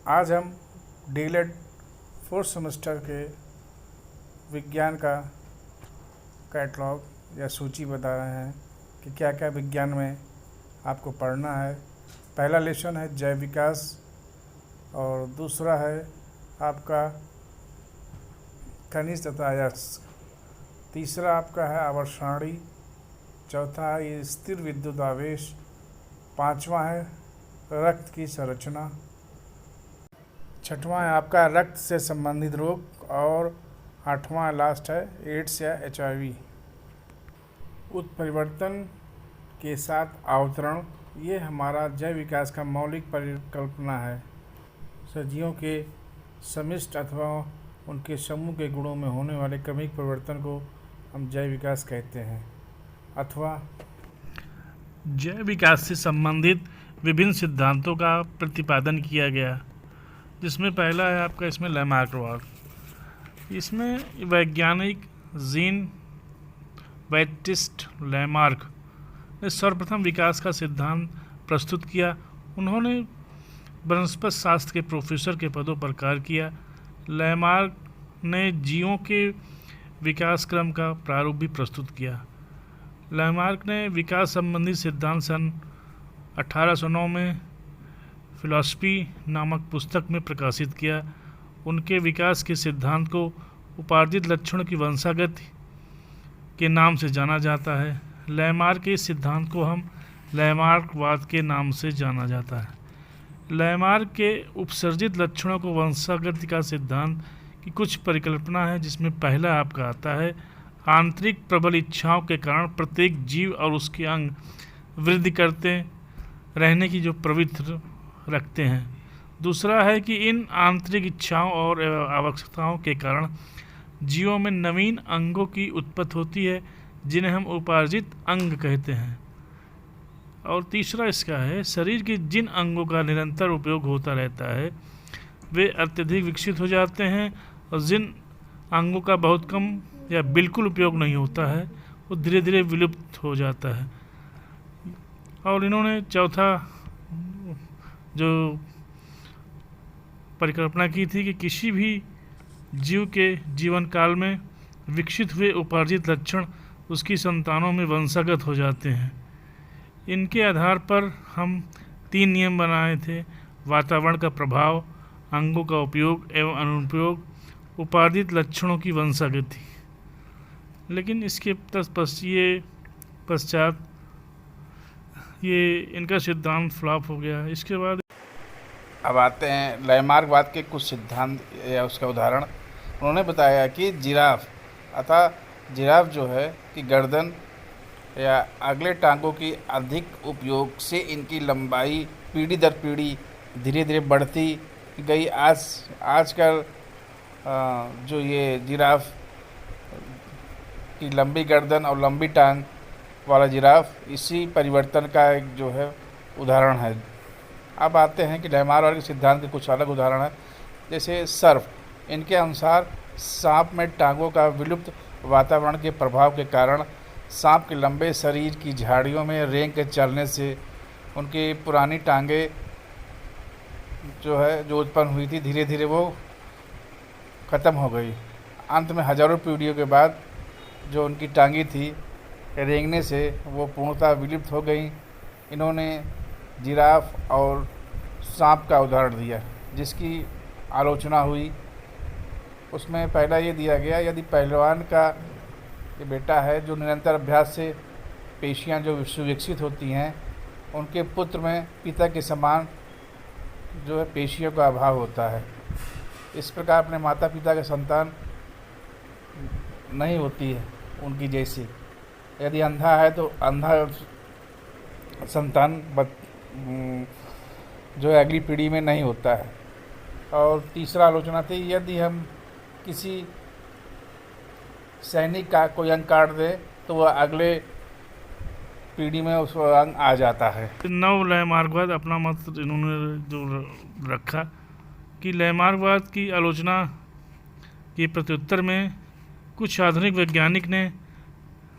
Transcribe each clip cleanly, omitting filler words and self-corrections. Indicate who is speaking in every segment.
Speaker 1: आज हम DElEd fourth semester के विज्ञान का कैटलॉग या सूची बता रहे हैं कि क्या क्या विज्ञान में आपको पढ़ना है। पहला लेसन है जैव विकास और दूसरा है आपका खनिज तथा अयस्क, तीसरा आपका है आवर्त सारणी, चौथा है ये स्थिर विद्युत आवेश, पांचवा है रक्त की संरचना, छठवां है आपका रक्त से संबंधित रोग और आठवां लास्ट है एड्स या HIV। उत्परिवर्तन के साथ अवतरण, ये हमारा जैव विकास का मौलिक परिकल्पना है। सजीवों के समिष्ट अथवा उनके समूह के गुणों में होने वाले क्रमिक परिवर्तन को हम जैव विकास कहते हैं। अथवा
Speaker 2: जैव विकास से संबंधित विभिन्न सिद्धांतों का प्रतिपादन किया गया, जिसमें पहला है आपका इसमें लैमार्कवाद। इसमें वैज्ञानिक जीन बैप्टिस्ट लैमार्क ने सर्वप्रथम विकास का सिद्धांत प्रस्तुत किया। उन्होंने वनस्पति शास्त्र के प्रोफेसर के पदों पर कार्य किया। लैमार्क ने जीवों के विकास क्रम का प्रारूप भी प्रस्तुत किया। लैमार्क ने विकास संबंधी सिद्धांत सन 1809 में फिलॉसफी नामक पुस्तक में प्रकाशित किया। उनके विकास के सिद्धांत को उपार्जित लक्षणों की वंशागत के नाम से जाना जाता है। लैमार्क के इस सिद्धांत को हम लैमार्कवाद के नाम से जाना जाता है। लैमार्क के उपसर्जित लक्षणों को वंशागत का सिद्धांत की कुछ परिकल्पना है, जिसमें पहला आपका आता है आंतरिक प्रबल इच्छाओं के कारण प्रत्येक जीव और उसके अंग वृद्धि करते रहने की जो प्रवृत्ति रखते हैं। दूसरा है कि इन आंतरिक इच्छाओं और आवश्यकताओं के कारण जीवों में नवीन अंगों की उत्पत्ति होती है, जिन्हें हम उपार्जित अंग कहते हैं। और तीसरा इसका है शरीर के जिन अंगों का निरंतर उपयोग होता रहता है वे अत्यधिक विकसित हो जाते हैं, और जिन अंगों का बहुत कम या बिल्कुल उपयोग नहीं होता है वो धीरे धीरे विलुप्त हो जाता है। और इन्होंने चौथा जो परिकल्पना की थी कि किसी भी जीव के जीवन काल में विकसित हुए उपार्जित लक्षण उसकी संतानों में वंशागत हो जाते हैं। इनके आधार पर हम 3 नियम बनाए थे: वातावरण का प्रभाव, अंगों का उपयोग एवं अनुपयोग, उपार्जित लक्षणों की वंशागति। लेकिन इसके पश्चात ये इनका सिद्धांत फ्लॉप हो गया। इसके बाद
Speaker 1: अब आते हैं लैमार्कवाद के कुछ सिद्धांत या उसका उदाहरण। उन्होंने बताया कि जिराफ जो है कि गर्दन या अगले टांगों की अधिक उपयोग से इनकी लंबाई पीढ़ी दर पीढ़ी धीरे धीरे बढ़ती गई। आजकल जो ये जिराफ की लंबी गर्दन और लंबी टांग वाला जिराफ इसी परिवर्तन का एक जो है उदाहरण है। अब आते हैं कि लैमार्क के सिद्धांत के कुछ अलग उदाहरण हैं, जैसे सर्फ। इनके अनुसार सांप में टांगों का विलुप्त वातावरण के प्रभाव के कारण सांप के लंबे शरीर की झाड़ियों में रेंग के चलने से उनकी पुरानी टांगें जो उत्पन्न हुई थी धीरे धीरे वो ख़त्म हो गई। अंत में हजारों पीढ़ियों के बाद जो उनकी टांगी थी रेंगने से वो पूर्णतः विलुप्त हो गई। इन्होंने जिराफ और सांप का उदाहरण दिया जिसकी आलोचना हुई। उसमें पहला ये दिया गया, यदि पहलवान का ये बेटा है जो निरंतर अभ्यास से पेशियां जो सुविकसित होती हैं, उनके पुत्र में पिता के समान जो है पेशियों का अभाव होता है। इस प्रकार अपने माता पिता के संतान नहीं होती है उनकी जैसी। यदि अंधा है तो अंधा संतान जो है अगली पीढ़ी में नहीं होता है। और तीसरा आलोचना थी, यदि हम किसी सैनिक का कोई अंग काट दे तो वह अगले पीढ़ी में उस अंग आ जाता है।
Speaker 2: नव लैमार्कवाद अपना मत इन्होंने जो रखा कि लैमार्कवाद की आलोचना के प्रत्युत्तर में कुछ आधुनिक वैज्ञानिक ने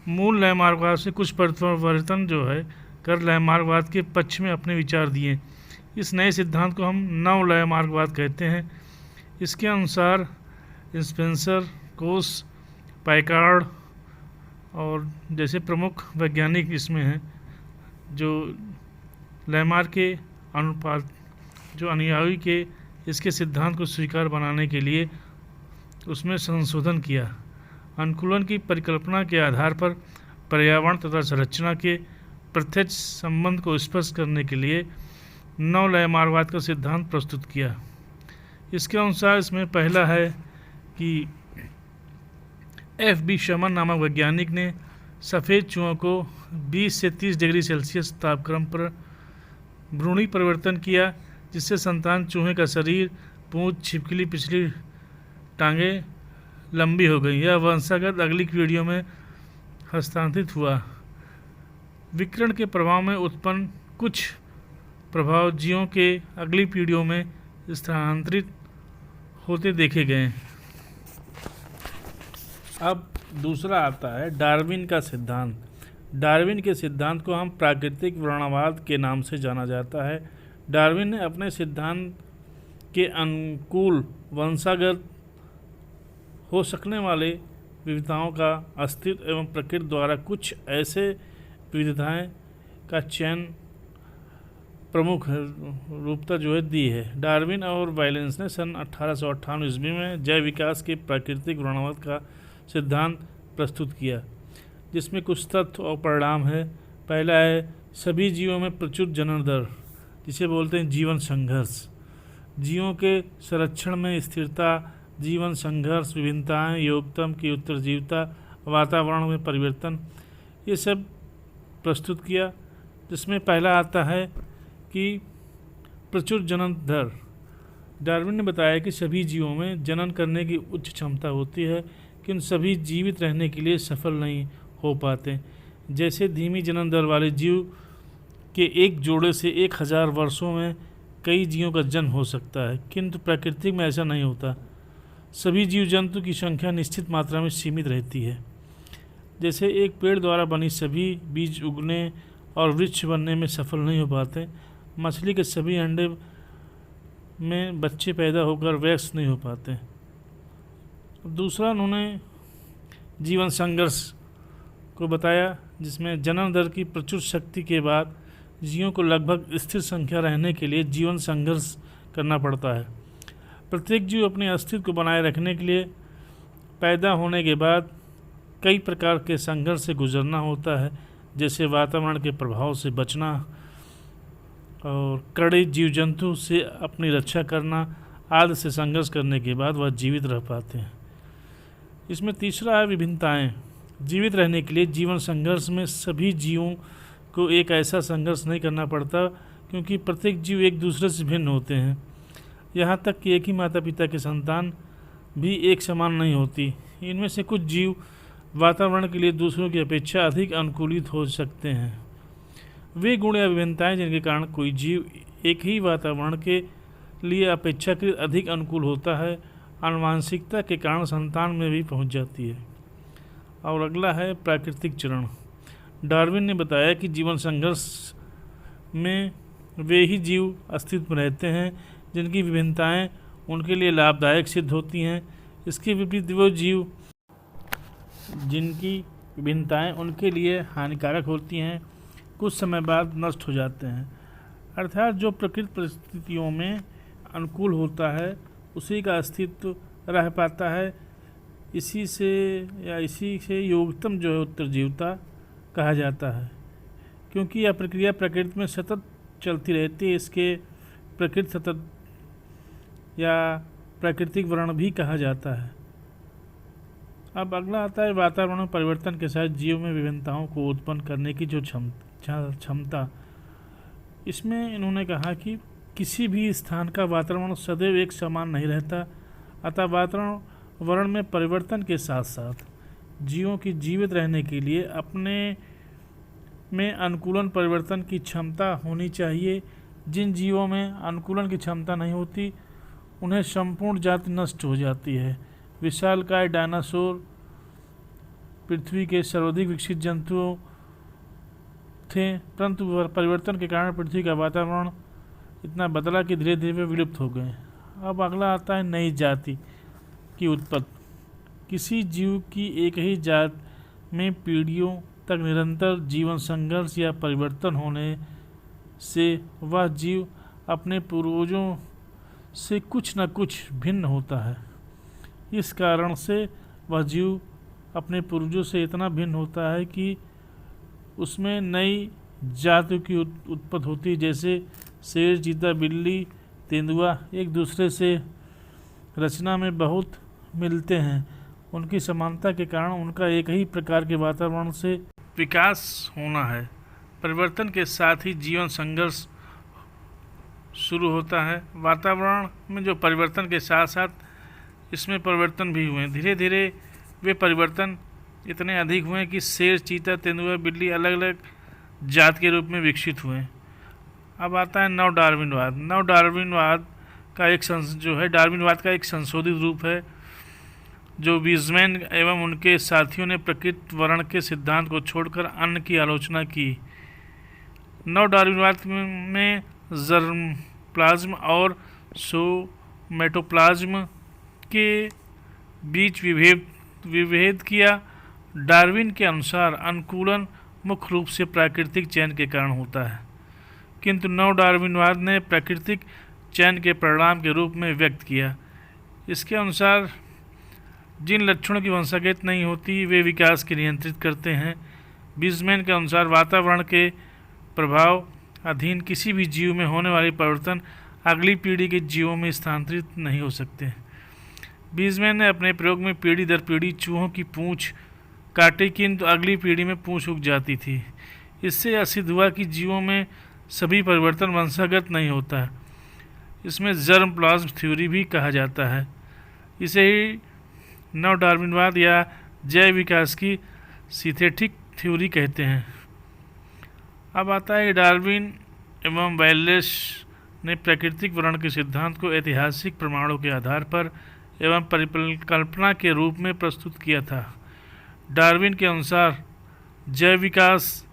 Speaker 2: मूल लैमार्कवाद से कुछ परिवर्तन जो है कर लैमार्कवाद के पक्ष में अपने विचार दिए। इस नए सिद्धांत को हम नवलयमार्गवाद कहते हैं। इसके अनुसार स्पेंसर, कोस, पैकार्ड और जैसे प्रमुख वैज्ञानिक इसमें हैं, जो लैमार्क के अनुपात जो अनुयायी के इसके सिद्धांत को स्वीकार बनाने के लिए उसमें संशोधन किया। अनुकूलन की परिकल्पना के आधार पर पर्यावरण तथा संरचना के प्रत्यक्ष संबंध को स्पष्ट करने के लिए नवलयमार्गवाद का सिद्धांत प्रस्तुत किया। इसके अनुसार इसमें पहला है कि F.B. शमन नामक वैज्ञानिक ने सफ़ेद चूहों को 20 से 30 डिग्री सेल्सियस तापक्रम पर भ्रूणी परिवर्तन किया, जिससे संतान चूहे का शरीर, पूंछ, छिपकली, पिछली टांगें लंबी हो गई। यह वंशागत अगली पीढ़ियों में हस्तांतरित हुआ। विकिरण के प्रभाव में उत्पन्न कुछ प्रभाव जीवों के अगली पीढ़ियों में स्थानांतरित होते देखे गए। अब दूसरा आता है डार्विन का सिद्धांत। डार्विन के सिद्धांत को हम प्राकृतिक वर्णवाद के नाम से जाना जाता है। डार्विन ने अपने सिद्धांत के अनुकूल वंशागत हो सकने वाले विविधताओं का अस्तित्व एवं प्रकृति द्वारा कुछ ऐसे विविधताएं का चयन प्रमुख रूपता जो है दी है। डार्विन और वायलेंस ने सन 1898 ईस्वी में जैव विकास के प्राकृतिक वर्णवाद का सिद्धांत प्रस्तुत किया, जिसमें कुछ तथ्य और परिणाम है। पहला है सभी जीवों में प्रचुर जनन दर, जिसे बोलते हैं जीवन संघर्ष। जीवों के संरक्षण में स्थिरता, जीवन संघर्ष, विभिन्नताएं, योगतम की उत्तरजीविता, वातावरण में परिवर्तन, ये सब प्रस्तुत किया। जिसमें पहला आता है कि प्रचुर जनन दर। डार्विन ने बताया कि सभी जीवों में जनन करने की उच्च क्षमता होती है, कि उन सभी जीवित रहने के लिए सफल नहीं हो पाते। जैसे धीमी जनन दर वाले जीव के एक जोड़े से 1000 वर्षों में कई जीवों का जन्म हो सकता है, किंतु प्रकृति में ऐसा नहीं होता। सभी जीव जंतु की संख्या निश्चित मात्रा में सीमित रहती है। जैसे एक पेड़ द्वारा बनी सभी बीज उगने और वृक्ष बनने में सफल नहीं हो पाते, मछली के सभी अंडे में बच्चे पैदा होकर वैक्स नहीं हो पाते। दूसरा उन्होंने जीवन संघर्ष को बताया, जिसमें जनन दर की प्रचुर शक्ति के बाद जीवों को लगभग स्थिर संख्या रहने के लिए जीवन संघर्ष करना पड़ता है। प्रत्येक जीव अपने अस्तित्व को बनाए रखने के लिए पैदा होने के बाद कई प्रकार के संघर्ष से गुजरना होता है, जैसे वातावरण के प्रभाव से बचना और कड़े जीव जंतु से अपनी रक्षा करना आदि से संघर्ष करने के बाद वह जीवित रह पाते हैं। इसमें तीसरा है विभिन्नताएं। जीवित रहने के लिए जीवन संघर्ष में सभी जीवों को एक ऐसा संघर्ष नहीं करना पड़ता, क्योंकि प्रत्येक जीव एक दूसरे से भिन्न होते हैं। यहाँ तक कि एक ही माता पिता की संतान भी एक समान नहीं होती। इनमें से कुछ जीव वातावरण के लिए दूसरों की अपेक्षा अधिक अनुकूलित हो सकते हैं। वे गुण या विभिन्नताएं जिनके कारण कोई जीव एक ही वातावरण के लिए अपेक्षाकृत अधिक अनुकूल होता है, आनुवांशिकता के कारण संतान में भी पहुंच जाती है। और अगला है प्राकृतिक चरण। डार्विन ने बताया कि जीवन संघर्ष में वे ही जीव अस्तित्व में रहते हैं जिनकी विभिन्नताएं उनके लिए लाभदायक सिद्ध होती हैं। इसके विपरीत वो जीव जिनकी विभिन्नताएं उनके लिए हानिकारक होती हैं कुछ समय बाद नष्ट हो जाते हैं। अर्थात जो प्रकृति परिस्थितियों में अनुकूल होता है उसी का अस्तित्व रह पाता है। इसी से योगतम जो है उत्तरजीविता कहा जाता है, क्योंकि यह प्रक्रिया प्रकृति में सतत चलती रहती है। इसके प्रकृति सतत या प्राकृतिक वर्ण भी कहा जाता है। अब अगला आता है वातावरण में परिवर्तन के साथ जीव में विभिन्नताओं को उत्पन्न करने की जो क्षमता। इसमें इन्होंने कहा कि किसी भी स्थान का वातावरण सदैव एक समान नहीं रहता, अतः वातावरण में परिवर्तन के साथ साथ जीवों की जीवित रहने के लिए अपने में अनुकूलन परिवर्तन की क्षमता होनी चाहिए। जिन जीवों में अनुकूलन की क्षमता नहीं होती उन्हें संपूर्ण जाति नष्ट हो जाती है। विशालकाय डायनासोर पृथ्वी के सर्वाधिक विकसित जंतुओं थे, परंतु परिवर्तन के कारण पृथ्वी का वातावरण इतना बदला कि धीरे धीरे वे विलुप्त हो गए। अब अगला आता है नई जाति की उत्पत्ति। किसी जीव की एक ही जात में पीढ़ियों तक निरंतर जीवन संघर्ष या परिवर्तन होने से वह जीव अपने पूर्वजों से कुछ न कुछ भिन्न होता है। इस कारण से वह जीव अपने पूर्वजों से इतना भिन्न होता है कि उसमें नई जातियों की उत्पत्ति होती है। जैसे शेर, चीता, बिल्ली, तेंदुआ एक दूसरे से रचना में बहुत मिलते हैं। उनकी समानता के कारण उनका एक ही प्रकार के वातावरण से विकास होना है। परिवर्तन के साथ ही जीवन संघर्ष शुरू होता है। वातावरण में जो परिवर्तन के साथ साथ इसमें परिवर्तन भी हुए। धीरे धीरे वे परिवर्तन इतने अधिक हुए कि शेर, चीता, तेंदुआ, बिल्ली अलग अलग जात के रूप में विकसित हुए। अब आता है नव डार्विनवाद। नव डार्विनवाद का डार्विनवाद का एक संशोधित रूप है जो वीज़मैन एवं उनके साथियों ने प्रकृति वर्ण के सिद्धांत को छोड़कर अन्य की आलोचना की। नव डार्विनवाद में जर्मप्लाज्म और सोमेटोप्लाज्म के बीच विभेद किया। डार्विन के अनुसार अनुकूलन मुख्य रूप से प्राकृतिक चयन के कारण होता है, किंतु नव डार्विनवाद ने प्राकृतिक चयन के परिणाम के रूप में व्यक्त किया। इसके अनुसार जिन लक्षणों की वंशागत नहीं होती वे विकास के नियंत्रित करते हैं। वीज़मैन के अनुसार वातावरण के प्रभाव अधीन किसी भी जीव में होने वाले परिवर्तन अगली पीढ़ी के जीवों में स्थानांतरित नहीं हो सकते। वीज़मैन ने अपने प्रयोग में पीढ़ी दर पीढ़ी चूहों की पूंछ काटी, किंतु अगली पीढ़ी में पूंछ उग जाती थी। इससे यह सिद्ध हुआ कि जीवों में सभी परिवर्तन वंशागत नहीं होता है। इसमें जर्मप्लाज्म थ्योरी भी कहा जाता है। इसे ही नव डार्विनवाद या जैव विकास की सिंथेटिक थ्योरी कहते हैं। अब आता है डार्विन एवं वैलेस ने प्राकृतिक वर्ण के सिद्धांत को ऐतिहासिक प्रमाणों के आधार पर एवं परिकल्पना के रूप में प्रस्तुत किया था। डार्विन के अनुसार जैव विकास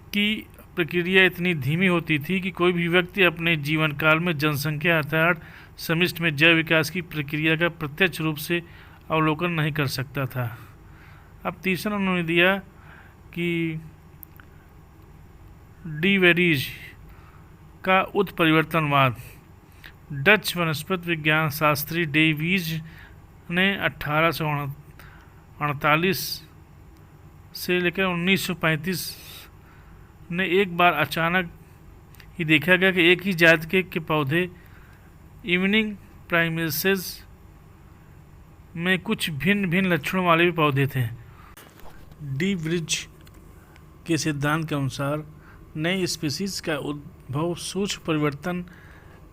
Speaker 2: की प्रक्रिया इतनी धीमी होती थी कि कोई भी व्यक्ति अपने जीवन काल में जनसंख्या अर्थात समिष्ट में जैव विकास की प्रक्रिया का प्रत्यक्ष रूप से अवलोकन नहीं कर सकता था। अब तीसरा उन्होंने दिया कि डी वेरीज का उत्परिवर्तनवाद। डच वनस्पति विज्ञान शास्त्री डी वीज ने 1848 से लेकर 1935 ने एक बार अचानक ही देखा गया कि एक ही जाति के पौधे इवनिंग प्राइमेसेस में कुछ भिन्न भिन्न लक्षणों वाले भी पौधे थे। डी ब्रिज के सिद्धांत के अनुसार नई स्पीशीज का उद्भव सूक्ष्म परिवर्तन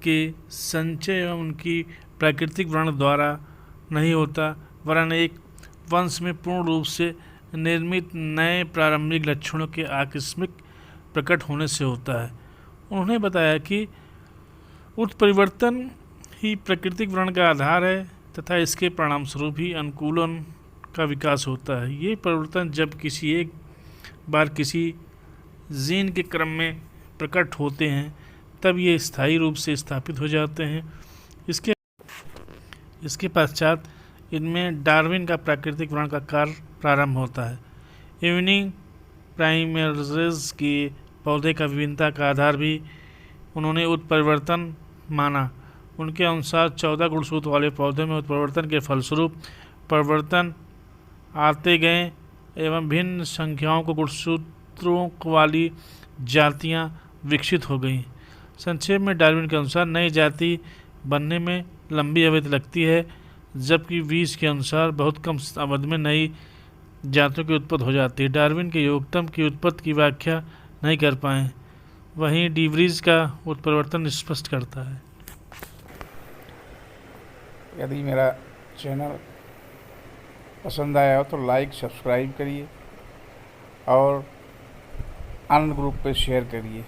Speaker 2: के संचय एवं उनकी प्राकृतिक वर्ण द्वारा नहीं होता, वरन एक वंश में पूर्ण रूप से निर्मित नए प्रारंभिक लक्षणों के आकस्मिक प्रकट होने से होता है। उन्होंने बताया कि उत्परिवर्तन ही प्राकृतिक वर्ण का आधार है तथा इसके परिणामस्वरूप ही अनुकूलन का विकास होता है। ये परिवर्तन जब किसी एक बार किसी जीन के क्रम में प्रकट होते हैं तब ये स्थायी रूप से स्थापित हो जाते हैं। इसके पश्चात इनमें डार्विन का प्राकृतिक वर्ण का कार्य प्रारंभ होता है। इवनिंग प्राइमर्स के पौधे का विभिन्नता का आधार भी उन्होंने उत्परिवर्तन माना। उनके अनुसार 14 गुणसूत्र वाले पौधे में उत्परिवर्तन के फलस्वरूप परिवर्तन आते गए एवं भिन्न संख्याओं को गुणसूत्रों वाली जातियां विकसित हो गईं। संक्षेप में डार्विन के अनुसार नई जाति बनने में लंबी अवधि लगती है, जबकि वीज के अनुसार बहुत कम अवधि में नई जातियों की उत्पत्ति हो जाती है। डार्विन के योगतम की उत्पत्ति की व्याख्या नहीं कर पाए, वहीं डी व्रीज का उत्परिवर्तन स्पष्ट करता है।
Speaker 1: यदि मेरा चैनल पसंद आया हो तो लाइक सब्सक्राइब करिए और अन्य ग्रुप पे शेयर करिए।